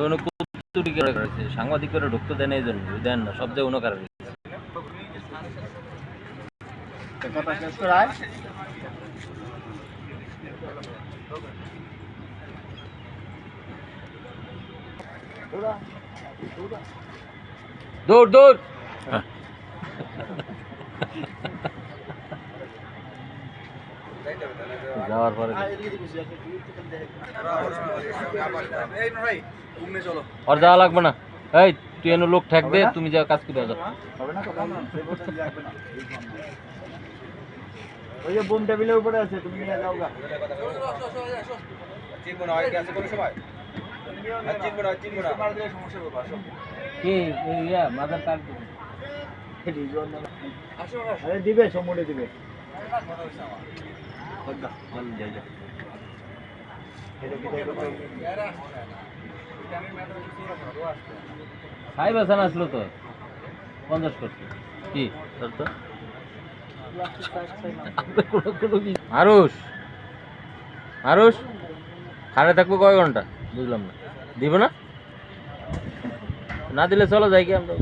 কোনো কুতুরি করে করেছে, সাংবাদিক করে ঢুকতে দেন এই জন্য, দেন না সব জায়গায় কারণ কথা শেষ করায় দৌড় দৌড় যাওয়ার পরে আর যাওয়া লাগবে না। এই তুই এনে লোক ঠেক দে, তুমি যা কাজ করে যাও। ওই যে বোম টেবিলের উপরে আছে, তুমি নিয়ে যাও গা। আরে দিবে, সমুদ্রে দিবে। খাই বেসান আসলো তো 50 করছে কি তোর তো আরুষ আরুষ খারে থাকবো কয় ঘন্টা বুঝলাম না, দিব না, না দিলে চলো যাই কি আমরা।